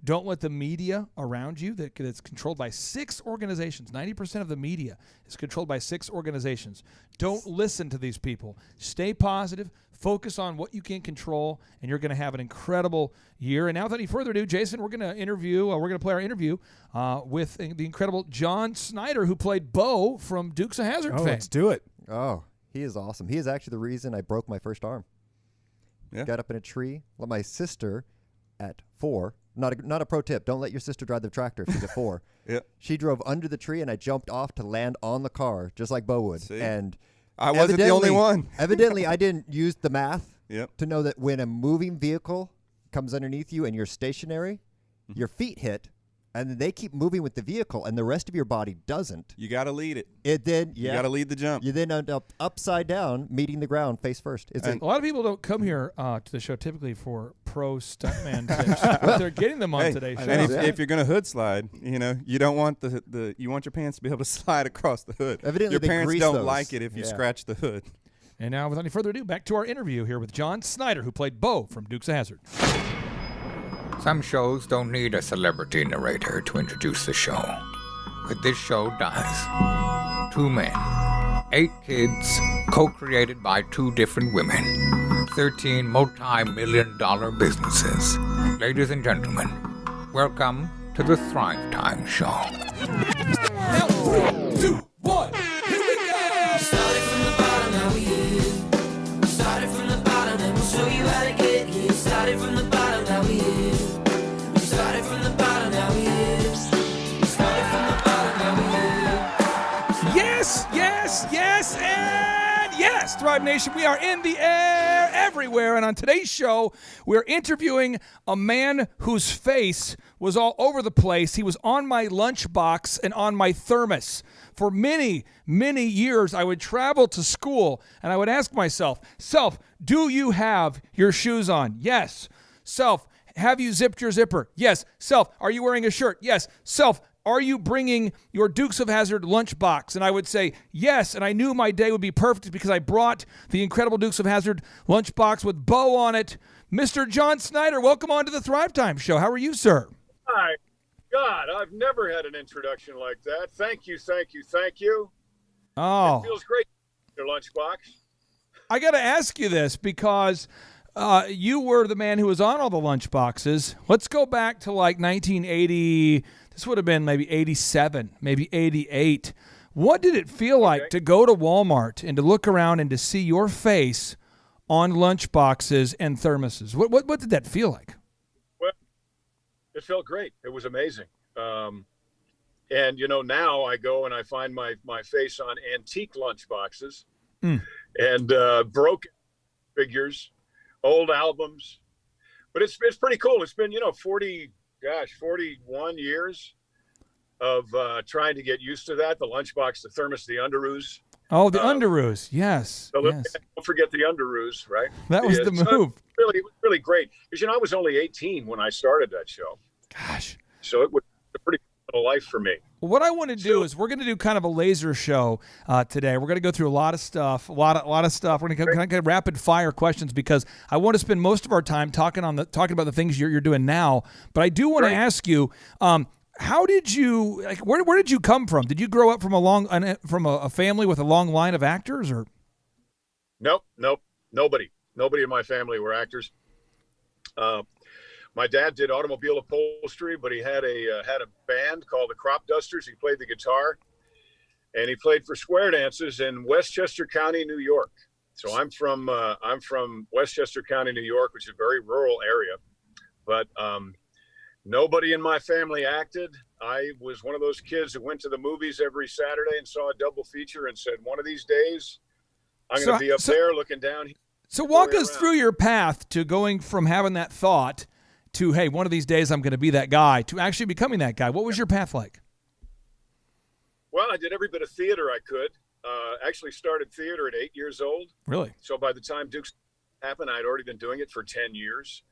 Don't let the media around you that's controlled by 6 organizations. 90% of the media is controlled by 6 organizations. Don't listen to these people. Stay positive. Focus on what you can control, and you're going to have an incredible year. And now, without any further ado, Jason, we're going to play our interview with the incredible John Schneider, who played Bo from Dukes of Hazzard fame. Let's do it. Oh, he is awesome. He is actually the reason I broke my first arm. Yeah. Got up in a tree. Let my sister at 4. Not a pro tip. Don't let your sister drive the tractor if she's at 4. Yeah. She drove under the tree, and I jumped off to land on the car, just like Bo would. See? And I wasn't the only one. Evidently, I didn't use the math Yep. to know that when a moving vehicle comes underneath you and you're stationary, your feet hit, and then they keep moving with the vehicle, and the rest of your body doesn't. You got to lead it. You got to lead the jump. You then end up upside down, meeting the ground face first. A lot of people don't come here to the show typically for pro stuntman tips, but they're getting them on today's show. And if you're going to hood slide, you don't want you want your pants to be able to slide across the hood. Evidently, your they parents grease don't those. like it if you scratch the hood. And now, without any further ado, back to our interview here with John Schneider, who played Bo from Dukes of Hazzard. Some shows don't need a celebrity narrator to introduce the show, but this show does. 2 men, 8 kids, co-created by 2 different women, 13 multi-million-dollar businesses. Ladies and gentlemen, welcome to the Thrive Time Show. 3, 2, 1, here we go! Started from the bottom, now we here. Started from the bottom, and we'll show you how to get here. Started from the bottom, now we here. We started from the bottom, now we here. We started from the bottom, now we here. Yes, yes, yes, and yes, Thrive Nation, we are in the air everywhere. And on today's show, we're interviewing a man whose face was all over the place. He was on my lunchbox and on my thermos. For many, many years, I would travel to school and I would ask myself, Self, do you have your shoes on? Yes. Self, have you zipped your zipper? Yes. Self, are you wearing a shirt? Yes. Self, are you bringing your Dukes of Hazzard lunchbox? And I would say yes, and I knew my day would be perfect because I brought the incredible Dukes of Hazzard lunchbox with Bo on it. Mr. John Schneider, welcome on to the Thrive Time Show. How are you, sir? Hi. God, I've never had an introduction like that. Thank you, thank you, thank you. Oh. It feels great, your lunchbox. I got to ask you this because you were the man who was on all the lunchboxes. Let's go back to like 1980. This would have been maybe 87, maybe 88. What did it feel like to go to Walmart and to look around and to see your face on lunchboxes and thermoses? What did that feel like? Well, it felt great. It was amazing. And, now I go and I find my face on antique lunchboxes and broken figures, old albums. But it's pretty cool. It's been, 41 years of trying to get used to that. The lunchbox, the thermos, the underoos. Oh, the underoos. Yes. Don't forget the underoos, right? That was the move. It was really great. Because, I was only 18 when I started that show. Gosh. So it was a pretty cool life for me. Well, what I want to do is we're going to do kind of a laser show today. We're going to go through a lot of stuff, a lot of stuff. We're going to kind of rapid fire questions because I want to spend most of our time talking about the things you're doing now. But I do want to ask you, how did you where did you come from? Did you grow up from a family with a long line of actors, or? Nope. Nobody in my family were actors. My dad did automobile upholstery, but he had a band called the Crop Dusters. He played the guitar, and he played for square dances in Westchester County, New York. So I'm from Westchester County, New York, which is a very rural area. But nobody in my family acted. I was one of those kids who went to the movies every Saturday and saw a double feature and said, one of these days, I'm going to be up there looking down. So walk us through your path to going from having that thought to, hey, one of these days I'm going to be that guy, to actually becoming that guy. What was your path like? Well, I did every bit of theater I could. Actually started theater at 8 years old. Really? So by the time Dukes happened, I'd already been doing it for 10 years.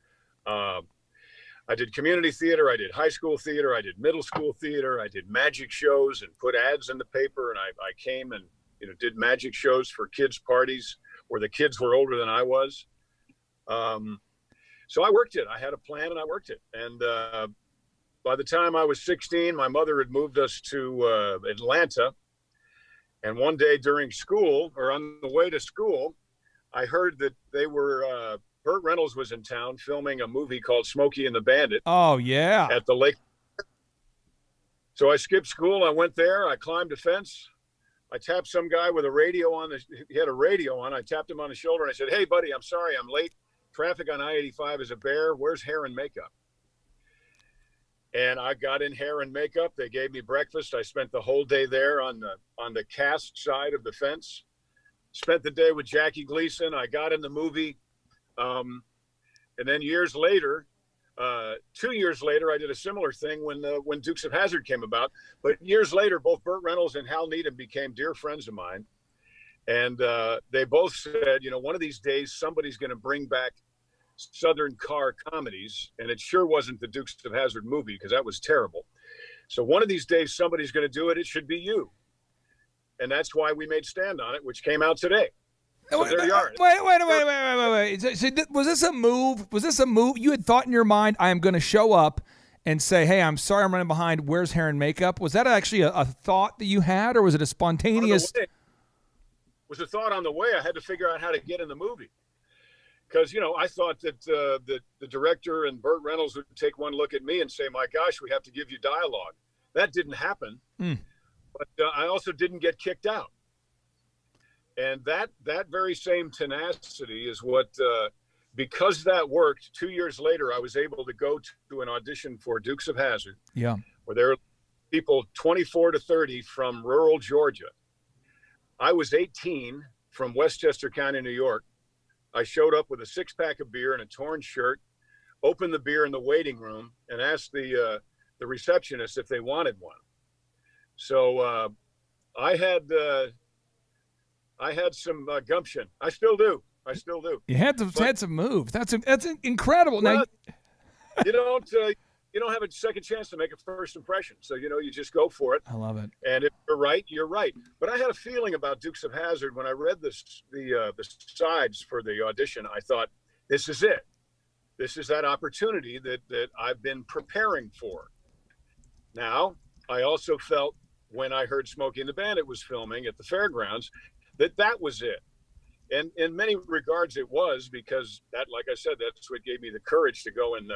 I did community theater. I did high school theater. I did middle school theater. I did magic shows and put ads in the paper. And I came and did magic shows for kids' parties where the kids were older than I was. So I worked it. I had a plan and I worked it. And by the time I was 16, my mother had moved us to Atlanta. And one day during school, or on the way to school, I heard that they were, Burt Reynolds was in town filming a movie called Smokey and the Bandit Oh, yeah. at the lake. So I skipped school. I went there. I climbed a fence. I tapped some guy with a radio on. He had a radio on. I tapped him on the shoulder and I said, "Hey, buddy, I'm sorry I'm late. Traffic on I-85 is a bear. Where's hair and makeup?" And I got in hair and makeup. They gave me breakfast. I spent the whole day there on the cast side of the fence. Spent the day with Jackie Gleason. I got in the movie. And then years later, 2 years later, I did a similar thing when Dukes of Hazzard came about. But years later, both Burt Reynolds and Hal Needham became dear friends of mine. And they both said, one of these days, somebody's going to bring back Southern car comedies. And it sure wasn't the Dukes of Hazzard movie, because that was terrible. So one of these days, somebody's going to do it. It should be you. And that's why we made Stand On It, which came out today. So there you are. Wait. So was this a move? Was this a move? You had thought in your mind, I am going to show up and say, "Hey, I'm sorry I'm running behind. Where's hair and makeup?" Was that actually a thought that you had, or was it a spontaneous? It was a thought on the way. I had to figure out how to get in the movie. Because, I thought that the director and Burt Reynolds would take one look at me and say, "My gosh, we have to give you dialogue." That didn't happen. But I also didn't get kicked out. And that very same tenacity is what, because that worked, 2 years later, I was able to go to an audition for Dukes of Hazzard. Yeah. Where there are people 24 to 30 from rural Georgia. I was 18 from Westchester County, New York. I showed up with a 6-pack of beer and a torn shirt, opened the beer in the waiting room, and asked the receptionist if they wanted one. So I had some gumption. I still do. You had some moves. That's incredible. Well, Now, you don't have a second chance to make a first impression. So you just go for it. I love it. And if you're right, you're right. But I had a feeling about Dukes of Hazzard when I read the sides for the audition. I thought, this is it. This is that opportunity that I've been preparing for. Now, I also felt when I heard Smokey and the Bandit was filming at the fairgrounds that was it. And in many regards it was, because that, like I said, that's what gave me the courage to go and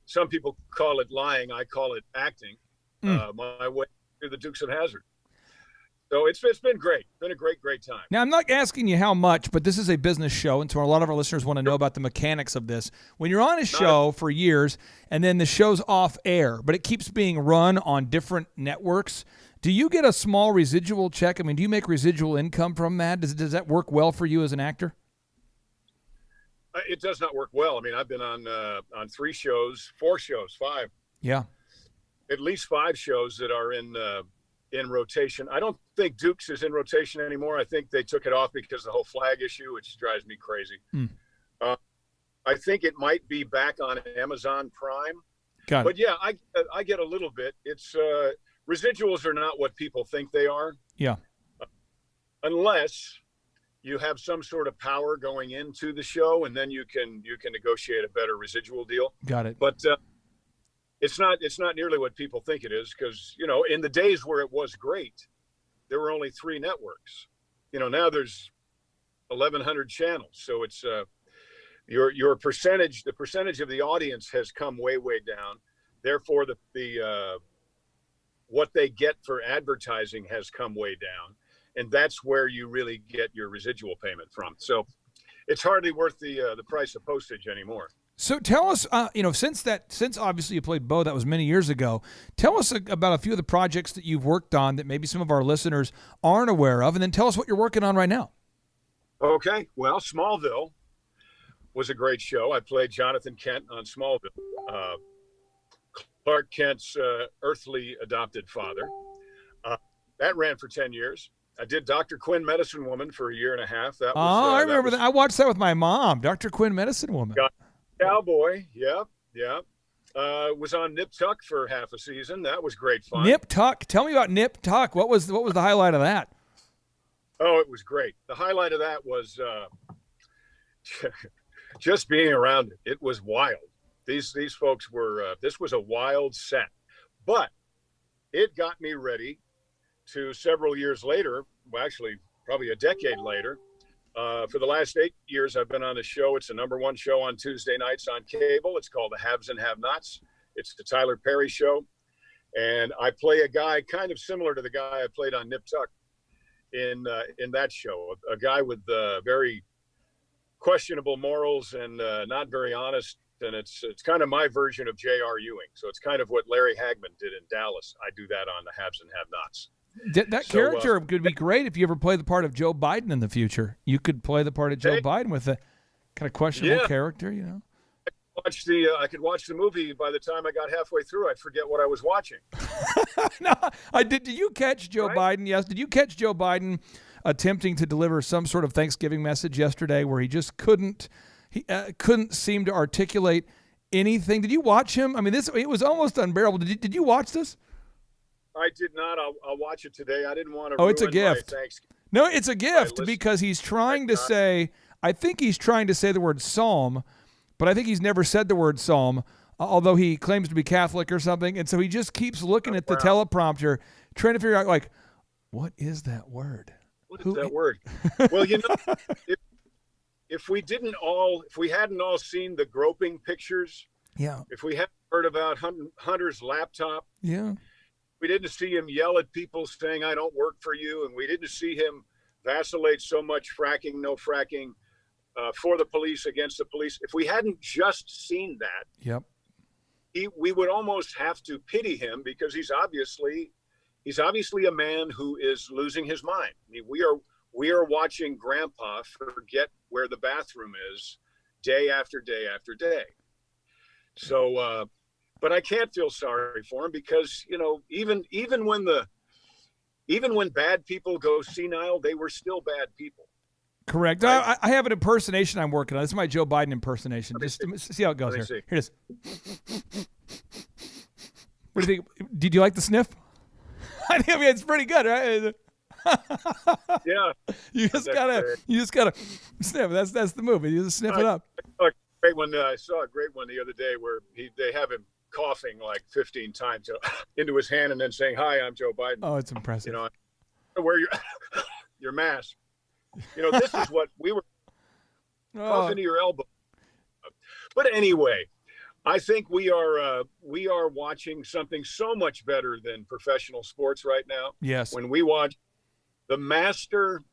some people call it lying. I call it acting my way through the Dukes of Hazzard. So it's been great. It's been a great time. Now, I'm not asking you how much, but this is a business show, and so a lot of our listeners want to know about the mechanics of this. When you're on a show for years, and then the show's off air, but it keeps being run on different networks, do you get a small residual check? I mean, do you make residual income from that? Does that work well for you as an actor? It does not work well. I mean, I've been on 3 shows, 4 shows, 5. Yeah. At least 5 shows that are in rotation. I don't think Dukes is in rotation anymore. I think they took it off because of the whole flag issue, which drives me crazy. I think it might be back on Amazon Prime. Got it. But yeah, I get a little bit. It's residuals are not what people think they are. Yeah. Unless you have some sort of power going into the show, and then you can negotiate a better residual deal. Got it. But it's not nearly what people think it is, because in the days where it was great, there were only 3 networks. Now there's 1,100 channels, so it's your percentage, the percentage of the audience has come way down. Therefore, the what they get for advertising has come way down, and that's where you really get your residual payment from. So it's hardly worth the price of postage anymore. So tell us, since obviously you played Bo, that was many years ago, tell us about a few of the projects that you've worked on that maybe some of our listeners aren't aware of, and then tell us what you're working on right now. Okay. Well, Smallville was a great show. I played Jonathan Kent on Smallville, Clark Kent's earthly adopted father. That ran for 10 years. I did Dr. Quinn, Medicine Woman, for 1.5 years. That was, I remember that. I watched that with my mom, Dr. Quinn, Medicine Woman. Cowboy, yeah. Was on Nip Tuck for half a season. That was great fun. Nip Tuck. Tell me about Nip Tuck. What was the highlight of that? Oh, it was great. The highlight of that was just being around it. It was wild. These folks were. This was a wild set, but it got me ready to several years later. Well, actually, probably a decade later. For the last 8 years, I've been on a show. It's the #1 show on Tuesday nights on cable. It's called The Haves and Have-Nots. It's the Tyler Perry Show. And I play a guy kind of similar to the guy I played on Nip Tuck in that show, a guy with very questionable morals and not very honest. And it's kind of my version of J.R. Ewing. So it's kind of what Larry Hagman did in Dallas. I do that on The Haves and Have-Nots. That character could be great if you ever play the part of Joe Biden in the future. You could play the part of Joe Biden with a kind of questionable character, you know. I could watch the movie. By the time I got halfway through, I'd forget what I was watching. No, I did. Did you catch Joe Biden? Yes. Did you catch Joe Biden attempting to deliver some sort of Thanksgiving message yesterday, where he just couldn't seem to articulate anything? Did you watch him? I mean, it was almost unbearable. Did you watch this? I did not. I'll watch it today. I didn't want to. Oh, it's a gift. No, it's a gift because he's trying to say. I think he's trying to say the word psalm, but I think he's never said the word psalm, although he claims to be Catholic or something. And so he just keeps looking at the teleprompter, trying to figure out, like, what is that word? What is that word? Well, you know, if we hadn't all seen the groping pictures, if we hadn't heard about Hunter's laptop, we didn't see him yell at people saying, "I don't work for you," and we didn't see him vacillate so much, fracking, no fracking, for the police, against the police. If we hadn't just seen that, we would almost have to pity him, because he's obviously a man who is losing his mind. I mean, we are watching Grandpa forget where the bathroom is day after day after day. So, but I can't feel sorry for him, because, you know, even when bad people go senile, they were still bad people. Correct. Right? I have an impersonation I'm working on. This is my Joe Biden impersonation. Just to see how it goes here. See. Here it is. What do you think? Did you like the sniff? I mean, it's pretty good, right? Yeah. You just gotta sniff. That's the movie. You just sniff it up. I saw a great one the other day where they have him coughing like 15 times into his hand and then saying, "Hi, I'm Joe Biden." Oh, it's impressive. You know, wear your mask. You know, this is what we were cough into your elbow. But anyway, I think we are watching something so much better than professional sports right now. Yes. When we watch the master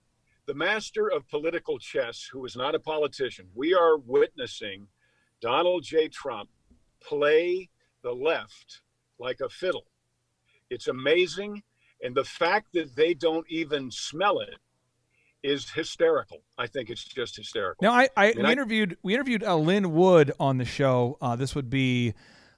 of political chess, who is not a politician, we are witnessing Donald J. Trump play the left like a fiddle. It's amazing. And the fact that they don't even smell it is hysterical. I think it's just hysterical. Now, we interviewed Lynn Wood on the show. This would be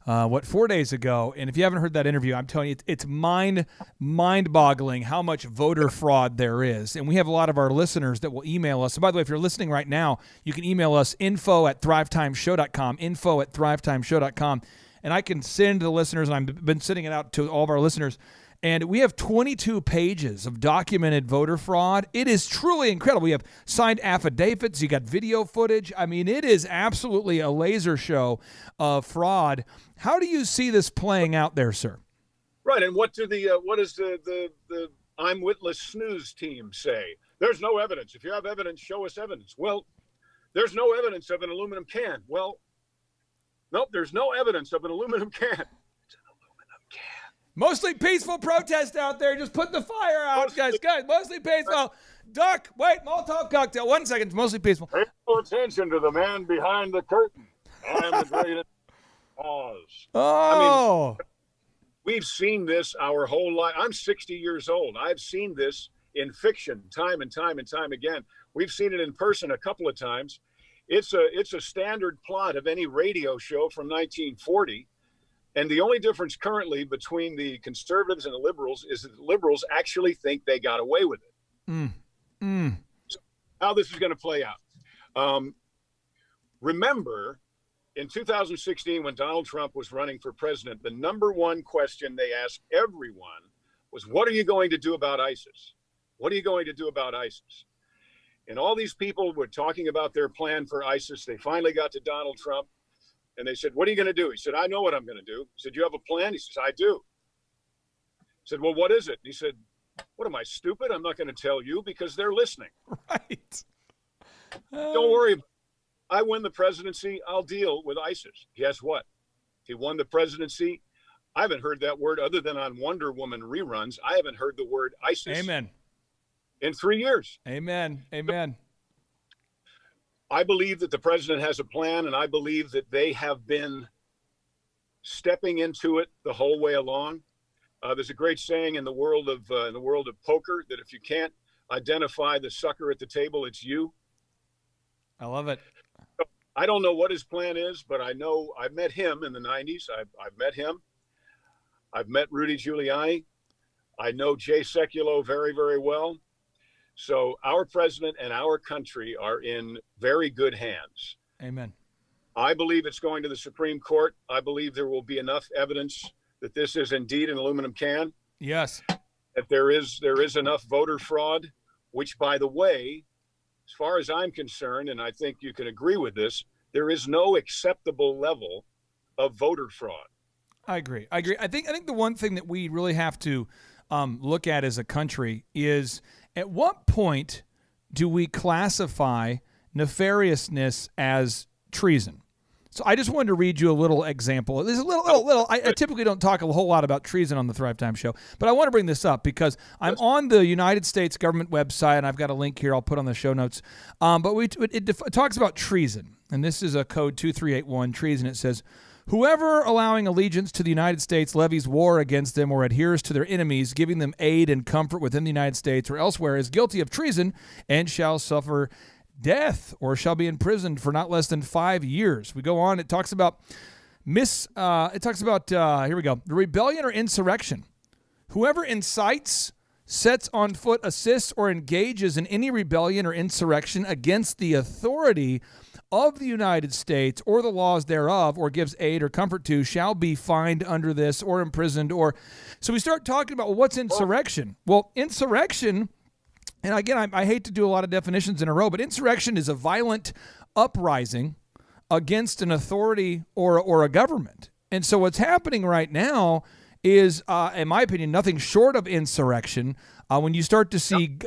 4 days ago. And if you haven't heard that interview, I'm telling you, it's mind-boggling how much voter fraud there is. And we have a lot of our listeners that will email us. So by the way, if you're listening right now, you can email us info@thrivetimeshow.com, info@thrivetimeshow.com. And I can send to the listeners, and I've been sending it out to all of our listeners. And we have 22 pages of documented voter fraud. It is truly incredible. We have signed affidavits. You got video footage. I mean, it is absolutely a laser show of fraud. How do you see this playing out there, sir? Right. And what does the I'm Witless snooze team say? There's no evidence. If you have evidence, show us evidence. Well, there's no evidence of an aluminum can. Well, nope, there's no evidence of an aluminum can. Mostly peaceful protest out there. Just put the fire out, guys. Mostly peaceful. Duck, wait, Molotov cocktail. 1 second. It's mostly peaceful. Pay no attention to the man behind the curtain. I am the greatest cause. Oh. I mean, we've seen this our whole life. I'm 60 years old. I've seen this in fiction time and time and time again. We've seen it in person a couple of times. It's a standard plot of any radio show from 1940. And the only difference currently between the conservatives and the liberals is that the liberals actually think they got away with it. So how this is going to play out. Remember, in 2016, when Donald Trump was running for president, the number one question they asked everyone was, what are you going to do about ISIS? What are you going to do about ISIS? And all these people were talking about their plan for ISIS. They finally got to Donald Trump. And they said, what are you going to do? He said, I know what I'm going to do. He said, you have a plan? He says, I do. He said, well, what is it? He said, what am I, stupid? I'm not going to tell you because they're listening. Right. Don't worry. I win the presidency. I'll deal with ISIS. Guess what? He won the presidency. I haven't heard that word other than on Wonder Woman reruns. I haven't heard the word ISIS Amen. in 3 years. Amen. Amen. I believe that the president has a plan, and I believe that they have been stepping into it the whole way along. There's a great saying in the world of poker that if you can't identify the sucker at the table, it's you. I love it. I don't know what his plan is, but I know I met him in the 90s. I've met him. I've met Rudy Giuliani. I know Jay Sekulow very, very well. So our president and our country are in very good hands. Amen. I believe it's going to the Supreme Court. I believe there will be enough evidence that this is indeed an aluminum can. Yes. That there is enough voter fraud, which, by the way, as far as I'm concerned, and I think you can agree with this, there is no acceptable level of voter fraud. I agree. I think the one thing that we really have to look at as a country is at what point do we classify nefariousness as treason? So I just wanted to read you a little example. There's a little. I typically don't talk a whole lot about treason on the Thrive Time Show, but I want to bring this up because I'm on the United States government website, and I've got a link here I'll put on the show notes. But it talks about treason, and this is a code 2381 treason. It says, whoever allowing allegiance to the United States levies war against them or adheres to their enemies, giving them aid and comfort within the United States or elsewhere, is guilty of treason and shall suffer death or shall be imprisoned for not less than 5 years. We go on. It talks about here we go. The rebellion or insurrection. Whoever incites, sets on foot, assists, or engages in any rebellion or insurrection against the authority of the United States or the laws thereof, or gives aid or comfort to, shall be fined under this or imprisoned. Or so we start talking about, well, what's insurrection? Well, insurrection, and again, I hate to do a lot of definitions in a row, but insurrection is a violent uprising against an authority or a government. And so what's happening right now is, in my opinion, nothing short of insurrection. When you start to see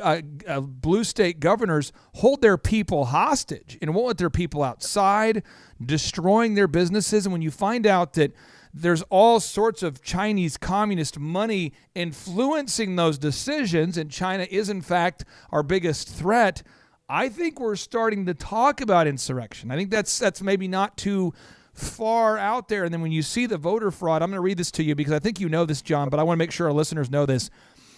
blue state governors hold their people hostage and won't let their people outside, destroying their businesses. And when you find out that there's all sorts of Chinese communist money influencing those decisions, and China is, in fact, our biggest threat, I think we're starting to talk about insurrection. I think that's maybe not too far out there. And then when you see the voter fraud, I'm going to read this to you because I think you know this, John, but I want to make sure our listeners know this.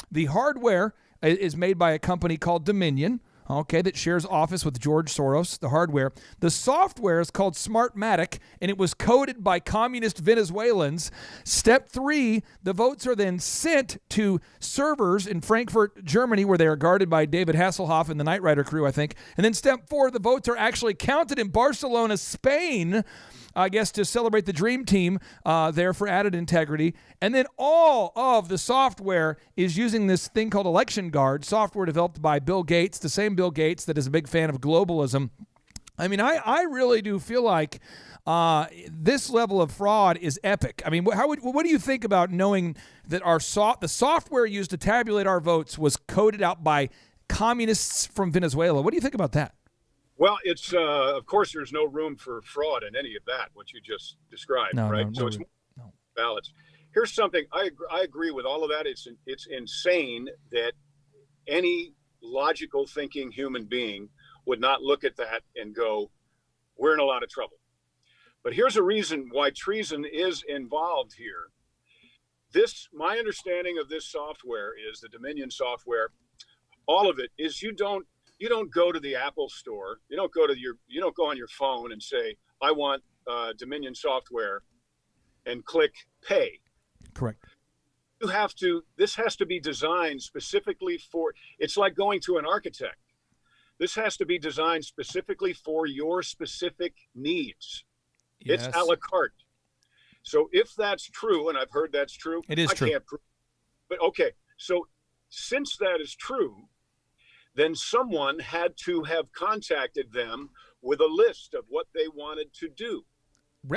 The hardware is made by a company called Dominion, okay, that shares office with George Soros, the hardware. The software is called Smartmatic, and it was coded by communist Venezuelans. Step 3, the votes are then sent to servers in Frankfurt, Germany, where they are guarded by David Hasselhoff and the Knight Rider crew, I think. And then step 4, the votes are actually counted in Barcelona, Spain, I guess, to celebrate the dream team there for added integrity. And then all of the software is using this thing called Election Guard, software developed by Bill Gates, the same Bill Gates that is a big fan of globalism. I mean, I really do feel like this level of fraud is epic. I mean, what do you think about knowing that the software used to tabulate our votes was coded out by communists from Venezuela? What do you think about that? Well, it's of course there's no room for fraud in any of that, what you just described, right? So it's ballots. Here's something I agree with all of that. It's insane that any logical thinking human being would not look at that and go, we're in a lot of trouble. But here's a reason why treason is involved here. My understanding of this software is the Dominion software. All of it is you don't go to the Apple store. You don't go on your phone and say, I want Dominion software and click pay. Correct. This has to be designed specifically it's like going to an architect. This has to be designed specifically for your specific needs. Yes. It's a la carte. So if that's true, and I've heard that's true. It is true. I can't prove it. But okay, so since that is true, then someone had to have contacted them with a list of what they wanted to do.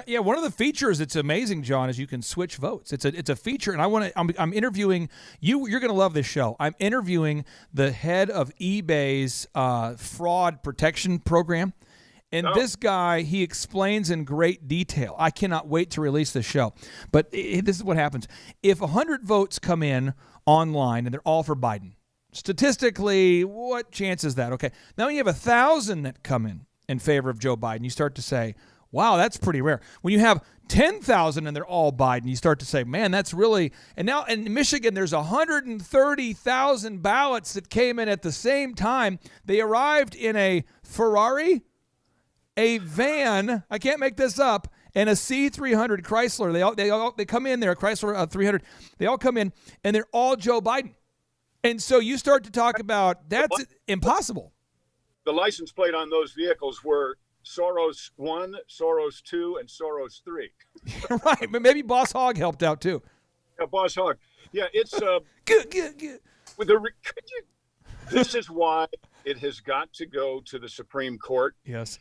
Yeah, one of the features that's amazing, John, is you can switch votes. It's a feature, and I'm interviewing you. You're going to love this show. I'm interviewing the head of eBay's fraud protection program, and this guy, he explains in great detail. I cannot wait to release this show. But this is what happens: if 100 votes come in online and they're all for Biden, statistically, what chance is that? Okay, now when you have 1,000 that come in favor of Joe Biden, you start to say, wow, that's pretty rare. When you have 10,000 and they're all Biden, you start to say, man, that's really. And now in Michigan, there's 130,000 ballots that came in at the same time. They arrived in a Ferrari, a van, I can't make this up, and a C300 Chrysler. They come in there, a Chrysler 300. They all come in, and they're all Joe Biden. And so you start to talk about that's impossible. The license plate on those vehicles were Soros 1, Soros 2, and Soros 3. Right, but maybe Boss Hogg helped out too. Yeah, Boss Hogg. Yeah, it's Good. This is why it has got to go to the Supreme Court. Yes.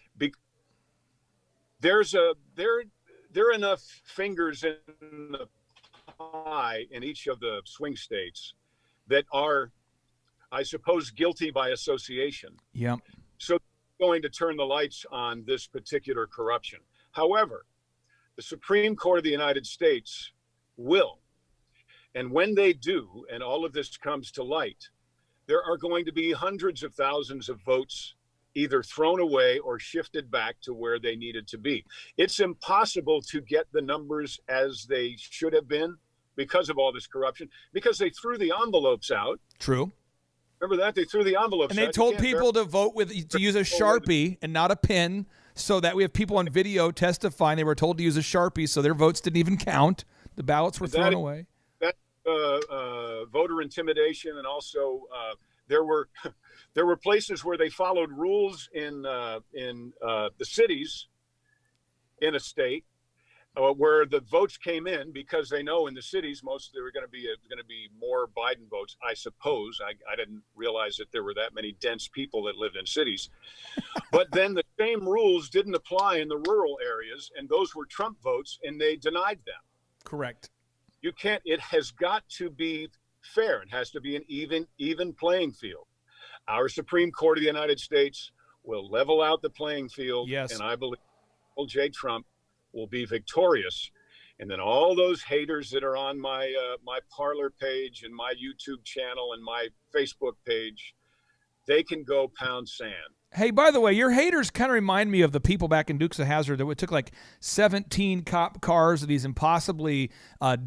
There are enough fingers in the pie in each of the swing states that are, I suppose, guilty by association. Yeah. So going to turn the lights on this particular corruption. However, the Supreme Court of the United States will. And when they do, and all of this comes to light, there are going to be hundreds of thousands of votes either thrown away or shifted back to where they needed to be. It's impossible to get the numbers as they should have been because of all this corruption, because they threw the envelopes out. True. Remember that? They threw the envelopes and out. they told people to vote to use a Sharpie and not a pen, so that we have people on video testifying they were told to use a Sharpie, so their votes didn't even count. The ballots were thrown away. That voter intimidation, and also there were places where they followed rules in the cities in a state where the votes came in, because they know in the cities there were going to be more Biden votes. I suppose I didn't realize that there were that many dense people that lived in cities. But then the same rules didn't apply in the rural areas, and those were Trump votes, and they denied them. Correct. You can't. It has got to be fair. It has to be an even playing field. Our Supreme Court of the United States will level out the playing field. Yes. And I believe J. Trump will be victorious. And then all those haters that are on my Parler page and my YouTube channel and my Facebook page, they can go pound sand. Hey, by the way, your haters kind of remind me of the people back in Dukes of Hazzard that took like 17 cop cars of these impossibly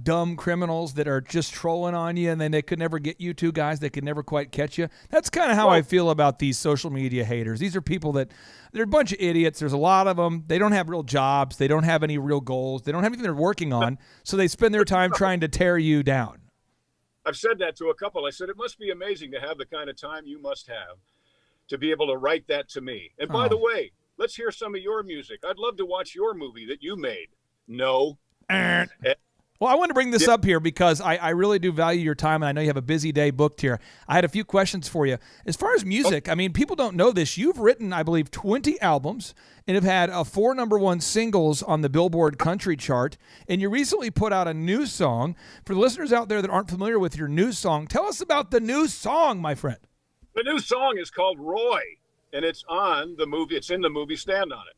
dumb criminals that are just trolling on you, and then they could never get you two guys. They could never quite catch you. That's kind of how I feel about these social media haters. These are people that they're a bunch of idiots. There's a lot of them. They don't have real jobs. They don't have any real goals. They don't have anything they're working on, so they spend their time trying to tear you down. I've said that to a couple. I said, it must be amazing to have the kind of time you must have to be able to write that to me. And by the way, let's hear some of your music. I'd love to watch your movie that you made. No. Well, I want to bring this up here because I really do value your time, and I know you have a busy day booked here. I had a few questions for you. As far as music, I mean, people don't know this. You've written, I believe, 20 albums and have had 4 #1 singles on the Billboard Country chart, and you recently put out a new song. For the listeners out there that aren't familiar with your new song, tell us about the new song, my friend. The new song is called Roy, and it's on the movie. It's in the movie Stand On It.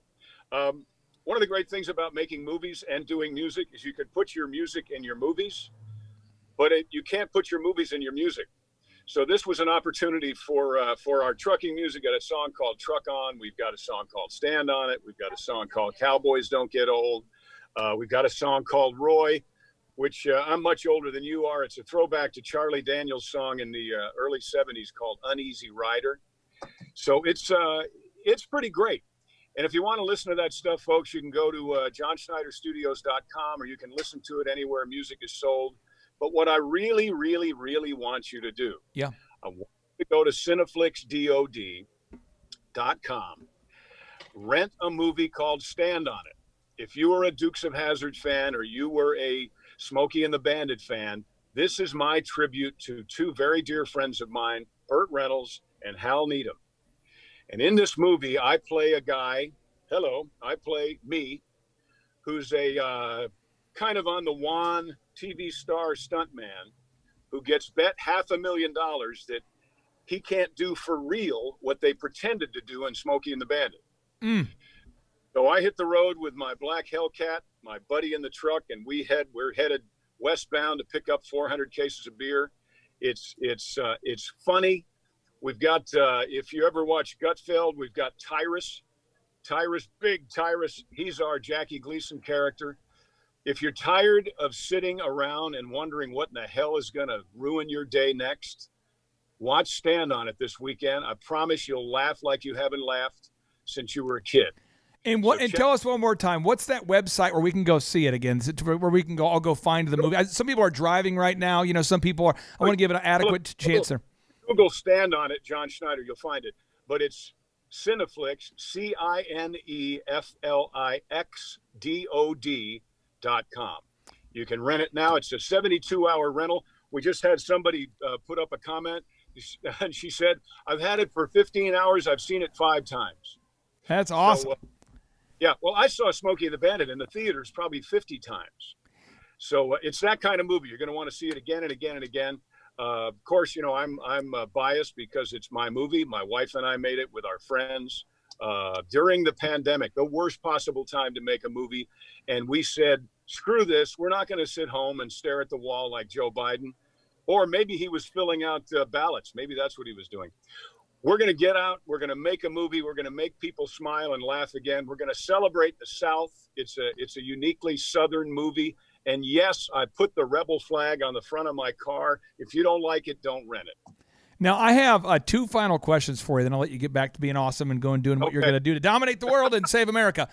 One of the great things about making movies and doing music is you can put your music in your movies, but you can't put your movies in your music. So this was an opportunity for our trucking music. Got a song called Truck On. We've got a song called Stand On It. We've got a song called Cowboys Don't Get Old. We've got a song called Roy, which I'm much older than you are. It's a throwback to Charlie Daniels' song in the early 70s called Uneasy Rider. So it's pretty great. And if you want to listen to that stuff, folks, you can go to johnschneiderstudios.com, or you can listen to it anywhere music is sold. But what I really, really, really want you to do, I want you to go to cineflixdod.com, rent a movie called Stand On It. If you were a Dukes of Hazzard fan, or you were a Smokey and the Bandit fan, this is my tribute to 2 very dear friends of mine, Burt Reynolds and Hal Needham. And in this movie, I play a guy, I play me, who's a kind of on the wan TV star stuntman who gets bet $500,000 that he can't do for real what they pretended to do in Smokey and the Bandit. So I hit the road with my black Hellcat, my buddy in the truck, and we're headed westbound to pick up 400 cases of beer. It's funny. We've got, if you ever watch Gutfeld, we've got Tyrus, big Tyrus. He's our Jackie Gleason character. If you're tired of sitting around and wondering what in the hell is going to ruin your day next, watch Stand On It this weekend. I promise you'll laugh like you haven't laughed since you were a kid. And tell us one more time, what's that website where we can go see it again? Is it where we can go? I'll go find the movie. Some people are driving right now. You know, some people are. I want to give it an adequate chance there. Google Stand On It, John Schneider. You'll find it. But it's Cineflix, CINEFLIXDOD.com. You can rent it now. It's a 72-hour rental. We just had somebody put up a comment, and she said, "I've had it for 15 hours. I've seen it 5 times." That's awesome. So, yeah, well, I saw Smokey and the Bandit in the theaters probably 50 times. So it's that kind of movie. You're going to want to see it again and again and again. Of course, you know, I'm biased because it's my movie. My wife and I made it with our friends during the pandemic, the worst possible time to make a movie. And we said, screw this. We're not going to sit home and stare at the wall like Joe Biden. Or maybe he was filling out ballots. Maybe that's what he was doing. We're going to get out. We're going to make a movie. We're going to make people smile and laugh again. We're going to celebrate the South. It's a uniquely Southern movie. And yes, I put the rebel flag on the front of my car. If you don't like it, don't rent it. Now, I have 2 final questions for you. Then I'll let you get back to being awesome and doing what you're going to do to dominate the world and save America.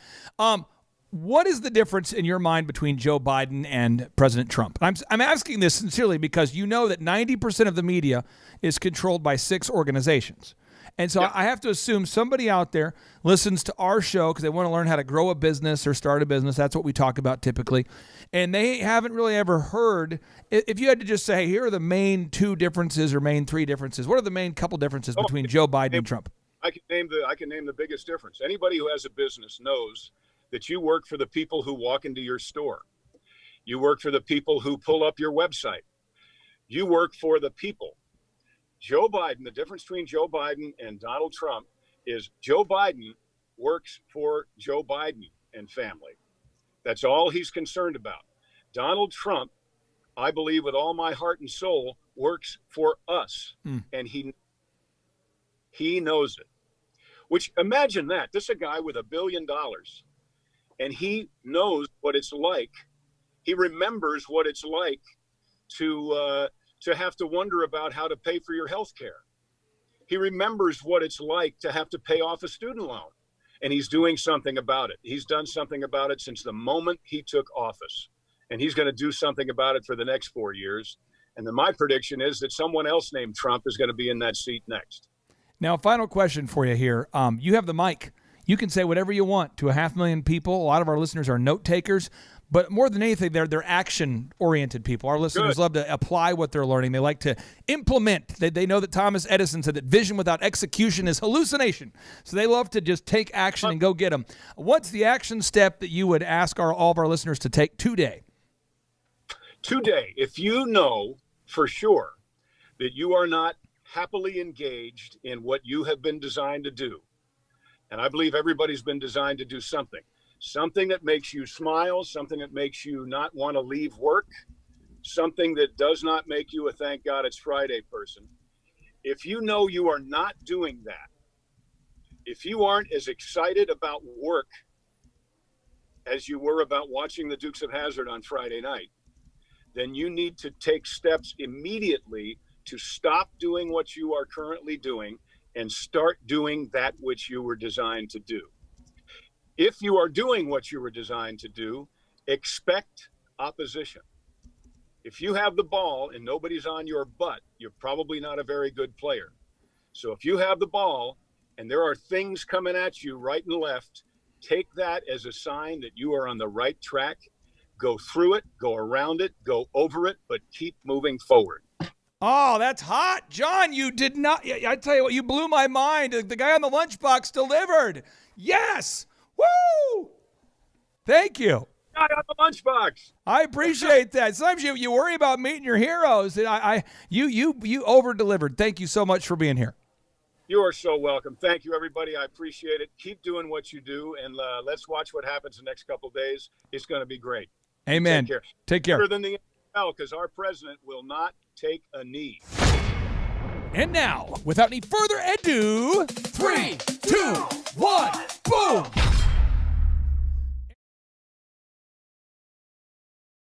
What is the difference in your mind between Joe Biden and President Trump? I'm asking this sincerely because you know that 90% of the media is controlled by 6 organizations. And so I have to assume somebody out there listens to our show because they want to learn how to grow a business or start a business. That's what we talk about typically. And they haven't really ever heard, if you had to just say, hey, here are the main 2 differences or main 3 differences, what are the main couple differences between Joe Biden and Trump? I can name the biggest difference. Anybody who has a business knows that you work for the people who walk into your store. You work for the people who pull up your website. You work for the people. Joe Biden, the difference between Joe Biden and Donald Trump is Joe Biden works for Joe Biden and family. That's all he's concerned about. Donald Trump, I believe with all my heart and soul, works for us. And he knows it. Which, imagine that. This is a guy with $1 billion. And he knows what it's like. He remembers what it's like to have to wonder about how to pay for your health care. He remembers what it's like to have to pay off a student loan. And he's doing something about it. He's done something about it since the moment he took office. And he's going to do something about it for the next 4 years. And then my prediction is that someone else named Trump is going to be in that seat next. Now, final question for you here. You have the mic. You can say whatever you want to 500,000 people. A lot of our listeners are note takers, but more than anything, they're action-oriented people. Our listeners love to apply what they're learning. They like to implement. They know that Thomas Edison said that vision without execution is hallucination. So they love to just take action and go get them. What's the action step that you would ask all of our listeners to take today? Today, if you know for sure that you are not happily engaged in what you have been designed to do, and I believe everybody's been designed to do something that makes you smile, something that makes you not want to leave work, something that does not make you a thank God it's Friday person. If you know you are not doing that, if you aren't as excited about work as you were about watching the Dukes of Hazzard on Friday night, then you need to take steps immediately to stop doing what you are currently doing and start doing that which you were designed to do. If you are doing what you were designed to do, expect opposition. If you have the ball and nobody's on your butt, you're probably not a very good player. So if you have the ball and there are things coming at you right and left, take that as a sign that you are on the right track. Go through it, go around it, go over it, but keep moving forward. Oh, that's hot. John, you did not. I tell you what, you blew my mind. The guy on the lunchbox delivered. Yes. Woo. Thank you. guy on the lunchbox. I appreciate that. Sometimes you worry about meeting your heroes, and you over-delivered. Thank you so much for being here. You are so welcome. Thank you, everybody. I appreciate it. Keep doing what you do, and let's watch what happens the next couple of days. It's going to be great. Amen. Take care. Take care. Better than the NFL, because our president will not take a knee. And now, without any further ado,